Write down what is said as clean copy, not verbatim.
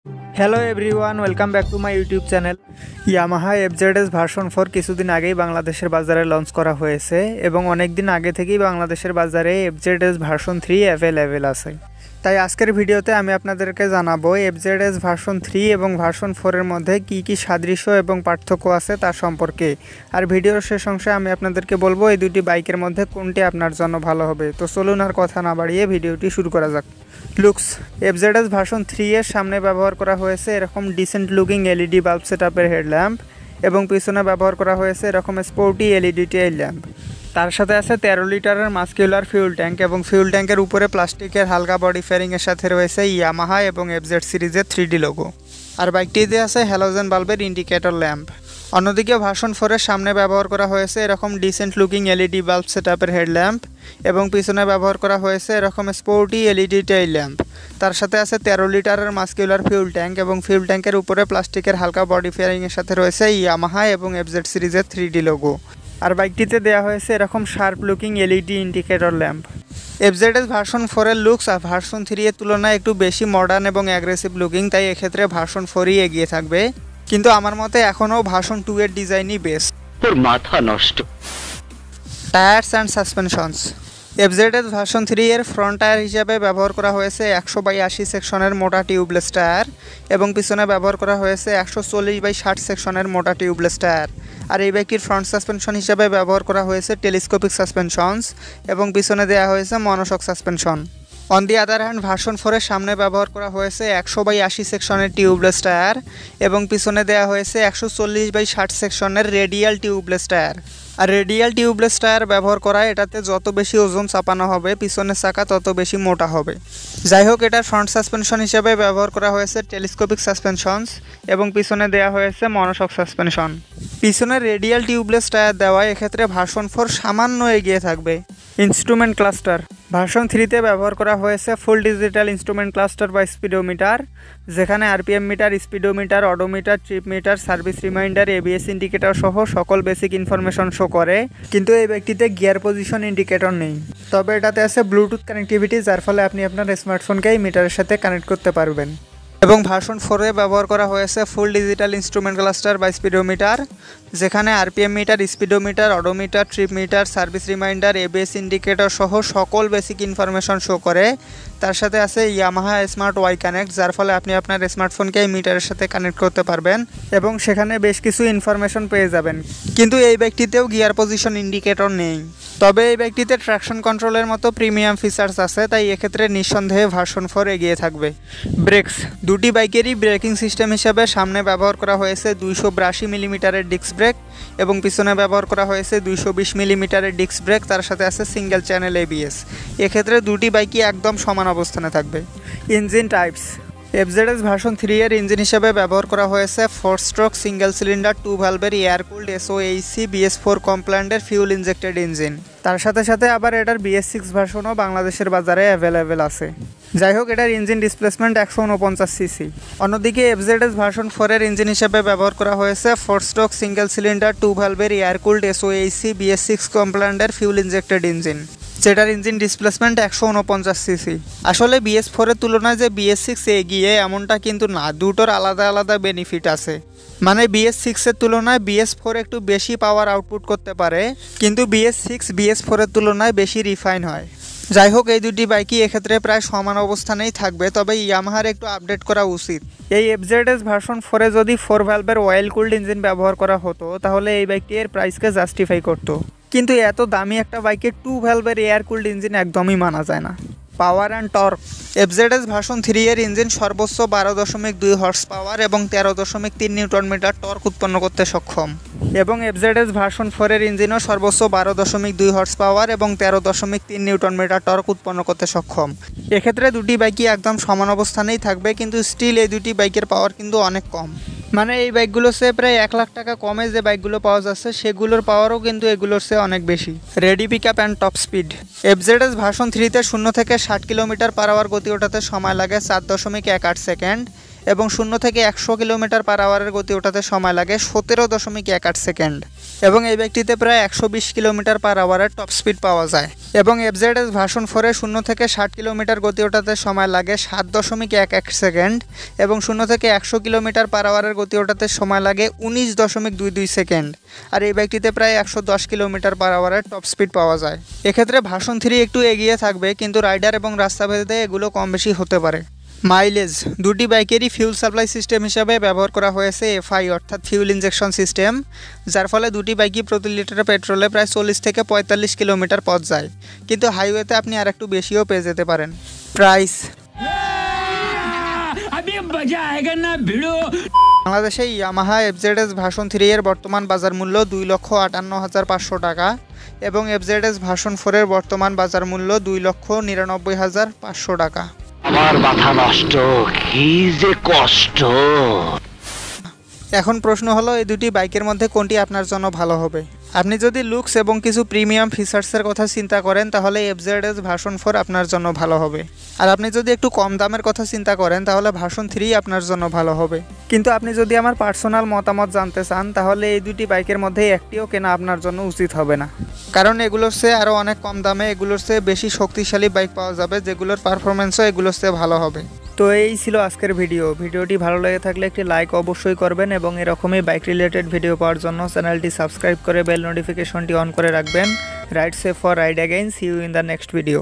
Hello everyone, welcome back to my YouTube channel. Yamaha FZS version 4 কিছুদিন আগেই বাংলাদেশের বাজারে লঞ্চ করা হয়েছে এবং অনেক দিন আগে থেকেই বাংলাদেশের বাজারে এফজেডএস ভার্সন 3 অ্যাভেলেবেল আছে। তাই আজকের ভিডিওতে আমি আপনাদেরকে জানাবো এফজেডএস ভার্সন 3 এবং ভার্সন 4 এর মধ্যে কী কী সাদৃশ্য এবং পার্থক্য আছে তার সম্পর্কে। আর ভিডিওর শেষ অংশে আমি আপনাদেরকে বলবো এই দুটি বাইকের মধ্যে কোনটি আপনার জন্য ভালো হবে। তো চলুন আর কথা না বাড়িয়ে ভিডিওটি শুরু করা যাক। লুকস, এফজেডএস ভার্সন 3 এর সামনে ব্যবহার করা হয়েছে এরকম ডিসেন্ট লুকিং এলইডি বাল্ব সেটআপের হেডল্যাম্প এবং পিছনে ব্যবহার করা হয়েছে এরকম স্পোর্টি এলইডি টেইল ল্যাম্প। তার সাথে আছে 13 লিটারের মাস্কুলার ফিউল ট্যাঙ্ক এবং ফিউল ট্যাঙ্কের উপরে প্লাস্টিকের হালকা বডি ফেয়ারিংয়ের সাথে রয়েছে ইয়ামাহা এবং এফজেড সিরিজের 3D লোগো। আর বাইকটিতে আছে হ্যালোজেন বাল্বের ইন্ডিকেটর ল্যাম্প। অন্যদিকে ভার্সন 4 এর সামনে ব্যবহার করা হয়েছে এরকম ডিসেন্ট লুকিং এলইডি বাল্ব সেটআপের হেডল্যাম্প এবং পিছনে ব্যবহার করা হয়েছে এরকম স্পোর্টি এলইডি টেইল ল্যাম্প। তার সাথে আছে 13 লিটারের মাস্কুলার ফিউল ট্যাঙ্ক এবং ফিউল ট্যাঙ্কের উপরে প্লাস্টিকের হালকা বডি ফেয়ারিংয়ের সাথে রয়েছে ইয়ামাহা এবং এফজেড সিরিজের 3D লোগো। আর বাইকটিতে দেওয়া হয়েছে এরকম sharp looking LED indicator lamp. FZS version 4 এর লুকস আর ভার্সন 3 এর তুলনায় একটু বেশি মডার্ন এবং অ্যাগ্রেসিভ লুকিং, তাই এক্ষেত্রে ভার্সন 4ই এগিয়ে থাকবে। কিন্তু আমার মতে এখনও ভার্সন 2 এর ডিজাইনই বেস্ট। তোর মাথা নষ্ট। টায়ার্স অ্যান্ড সাসপেনশনস, এফজেডএস ভার্সন 3 এর ফ্রন্ট টায়ার হিসাবে ব্যবহার করা হয়েছে 100/80 সেকশনের মোটা টিউবলেস টায়ার এবং পিছনে ব্যবহার করা হয়েছে 140/60 সেকশনের মোটা টিউবলেস টায়ার। আর এই বাইকটির ফ্রন্ট সাসপেনশন হিসাবে ব্যবহার করা হয়েছে টেলিস্কোপিক সাসপেনশনস এবং পিছনে দেওয়া হয়েছে monoshock suspension. On the other hand version 4 এর সামনে ব্যবহার করা হয়েছে 100/80 সেকশনের টিউবলেস টায়ার এবং পিছনে দেওয়া হয়েছে 140/60 সেকশনের রেডিয়াল টিউবলেস টায়ার। আর রেডিয়াল টিউবলেস টায়ার ব্যবহার করা এটাতে যত বেশি ওজন চাপানো হবে পিছনের চাকা তত বেশি মোটা হবে। যাই হোক, এটার ফ্রন্ট সাসপেনশন হিসেবে ব্যবহার করা হয়েছে টেলিস্কোপিক সাসপেনশনস এবং পিছনে দেওয়া হয়েছে মনোশক সাসপেনশন। পিছনে রেডিয়াল টিউবলেস টায়ার দেওয়ায় এক্ষেত্রে ভার্সন 4 সামান্য এগিয়ে থাকবে। ইনস্ট্রুমেন্ট ক্লাস্টার, ভার্সন 3তে ব্যবহার করা হয়েছে ফুল ডিজিটাল ইনস্ট্রুমেন্ট ক্লাস্টার বা স্পিডোমিটার, যেখানে RPM meter, speedometer, odometer, trip meter, service reminder, ABS indicator সহ সকল বেসিক ইনফরমেশন শো করে। কিন্তু এই বাইকটিতে গিয়ার পজিশন ইন্ডিকেটর নেই, তবে এটাতে আছে ব্লুটুথ কানেক্টিভিটি, যার ফলে আপনি আপনার স্মার্টফোনকে এই মিটারের সাথে কানেক্ট করতে পারবেন। এবং ভার্সন 4 এ ব্যবহার করা হয়েছে ফুল ডিজিটাল ইনস্ট্রুমেন্ট ক্লাস্টার বা স্পিডোমিটার, যেখানে RPM meter, speedometer, odometer, trip meter, service reminder, ABS indicator সহ সকল বেসিক ইনফরমেশন শো করে। তার সাথে আছে ইয়ামাহা স্মার্ট ওয়াই কানেক্ট, যার ফলে আপনি আপনার স্মার্টফোনকে এই মিটারের সাথে কানেক্ট করতে পারবেন এবং সেখানে বেশ কিছু ইনফরমেশন পেয়ে যাবেন। কিন্তু এই বাইকটিতেও গিয়ার পজিশন ইন্ডিকেটর নেই, তবে এই বাইকটিতে ট্র্যাকশন কন্ট্রোলের মতো প্রিমিয়াম ফিচার্স আছে, তাই এক্ষেত্রে নিঃসন্দেহে ভার্সন 4 এগিয়ে থাকবে। ব্রেকস, দুটি বাইকেরই ব্রেকিং সিস্টেম হিসাবে সামনে ব্যবহার করা হয়েছে 282 মিলিমিটারের ডিস্ক ব্রেক এবং পিছনে ব্যবহার করা হয়েছে 220 মিলিমিটারের ডিস্ক ব্রেক। তার সাথে আছে সিঙ্গেল চ্যানেল এবিএস। এক্ষেত্রে দুটি বাইকই একদম সমান অবস্থানে থাকবে। ইঞ্জিন টাইপস, এফজেডএস ভার্সন 3 এর ইঞ্জিন হিসেবে ব্যবহার করা হয়েছে 4 স্ট্রোক সিঙ্গেল সিলিন্ডার 2 ভালভের এয়ার কুলড SOHC BS4 কমপ্ল্যান্ডের ফিউল ইনজেক্টেড ইঞ্জিন। তার সাথে সাথে আবার এটার BS6 ভার্সনও বাংলাদেশের বাজারে অ্যাভেলেবেল আছে। যাই হোক, এটার ইঞ্জিন ডিসপ্লেসমেন্ট 149 সিসি। অন্যদিকে এফজেডএস ভার্সন 4 এর ইঞ্জিন হিসেবে ব্যবহার করা হয়েছে 4 স্ট্রোক সিঙ্গেল সিলিন্ডার 2 ভালভের এয়ার কুলড SOHC BS6 কমপ্ল্যান্ডের ফিউল ইনজেক্টেড ইঞ্জিন, যেটার ইঞ্জিন ডিসপ্লেসমেন্ট 149 সিসি। আসলে BS4 এর তুলনায় যে BS6 এগিয়ে এমনটা কিন্তু না, দুটোর আলাদা আলাদা বেনিফিট আছে। মানে BS6 এর তুলনায় BS4 একটু বেশি পাওয়ার আউটপুট করতে পারে, কিন্তু BS6 BS4 এর তুলনায় বেশি রিফাইন হয়। যাই হোক, এই দুটি বাইকই এক্ষেত্রে প্রায় সমান অবস্থানেই থাকবে, তবে ইয়ামাহার একটু আপডেট করা উচিত। এই এফজেডএস ভার্সন 4 এ যদি 4 ভ্যালভের অয়েল কুলড ইঞ্জিন ব্যবহার করা হতো তাহলে এই বাইকটি এর প্রাইসকে জাস্টিফাই করতো, কিন্তু এত দামি একটা বাইকে 2 ভ্যালভের এয়ার কুলড ইঞ্জিন একদমই মানা যায় না। Power and torque, FZS version 3 এর ইঞ্জিন সর্বোচ্চ 12.2 হর্স পাওয়ার এবং 13.3 নিউটন মিটার টর্ক উৎপন্ন করতে সক্ষম এবং এফজেডএস ভার্সন 4 এর ইঞ্জিনও সর্বোচ্চ 12.2 হর্স পাওয়ার এবং 13.3 নিউটন মিটার টর্ক উৎপন্ন করতে সক্ষম। এক্ষেত্রে দুটি বাইকই একদম সমান অবস্থানেই থাকবে, কিন্তু স্টিল এই দুটি বাইকের পাওয়ার কিন্তু অনেক কম। মানে এই বাইকগুলোর চেয়ে প্রায় 1 লাখ টাকা কমে যে বাইকগুলো পাওয়া যাচ্ছে সেগুলোর পাওয়ারও কিন্তু এগুলোর চেয়ে অনেক বেশি। Ready pick up and top speed, FZS version 3 তে 0 থেকে 60 কিলোমিটার পার আওয়ার গতি ওঠাতে সময় লাগে 4.18 সেকেন্ড এবং 0 থেকে 100 কিলোমিটার পার আওয়ারের গতি ওঠাতে সময় লাগে 17.18 সেকেন্ড এবং এই বাইকটিতে প্রায় 120 কিলোমিটার পার আওয়ারের টপ স্পিড পাওয়া যায় এবং এফজেডএস ভার্সন 4 এ 0 থেকে 60 কিলোমিটার গতি ওঠাতে সময় লাগে 7.11 সেকেন্ড এবং 0 থেকে 100 কিলোমিটার পার আওয়ারের গতি ওঠাতে সময় লাগে 19.22 সেকেন্ড আর এই বাইকটিতে প্রায় 110 কিলোমিটার পার আওয়ারের টপ স্পিড পাওয়া যায়। এক্ষেত্রে ভার্সন 3 একটু এগিয়ে থাকবে, কিন্তু রাইডার এবং রাস্তাভেদে এগুলো কম বেশি হতে পারে। মাইলেজ, দুটি বাইকেরই ফিউল সাপ্লাই সিস্টেম হিসাবে ব্যবহার করা হয়েছে এফআই অর্থাৎ ফিউল ইনজেকশন সিস্টেম, যার ফলে দুটি বাইকই প্রতি লিটার পেট্রোলে প্রায় 40 থেকে 45 কিলোমিটার পথ যায়, কিন্তু হাইওয়েতে আপনি আর একটু বেশিও পেয়ে যেতে পারেন। প্রাইস, বাংলাদেশে ইয়ামাহা এফজেডএস ভার্সন 3 এর বর্তমান বাজার মূল্য 2,58,500 টাকা এবং এফজেডএস ভার্সন 4 এর বর্তমান বাজার মূল্য 2,99,500 টাকা। আমার মাথা নষ্ট, কি যে কষ্ট। এখন প্রশ্ন হলো, এই দুটি বাইকের মধ্যে কোনটি আপনার জন্য ভালো হবে? আপনি যদি লুকস এবং কিছু প্রিমিয়াম ফিচার্সের কথা চিন্তা করেন তাহলে এফজেডএস ভার্সন 4 আপনার জন্য ভালো হবে, আর আপনি যদি একটু কম দামের কথা চিন্তা করেন তাহলে ভার্সন 3 আপনার জন্য ভালো হবে। কিন্তু আপনি যদি আমার পার্সোনাল মতামত জানতে চান তাহলে এই দুটি বাইকের মধ্যে একটিও কেনা আপনার জন্য উচিত হবে না, কারণ এগুলোর চেয়ে আরও অনেক কম দামে এগুলোর চেয়ে বেশি শক্তিশালী বাইক পাওয়া যাবে, যেগুলোর পারফরমেন্সও এগুলোর চেয়ে ভালো হবে। তো এই ছিল আজকের ভিডিওটি ভালো লেগে থাকলে একটি লাইক অবশ্যই করবেন এবং এরকমই বাইক রিলেটেড ভিডিও পাওয়ার জন্য চ্যানেলটি সাবস্ক্রাইব করে বেল নোটিফিকেশনটি অন করে রাখবেন। Ride safe for ride again, see you in the next video.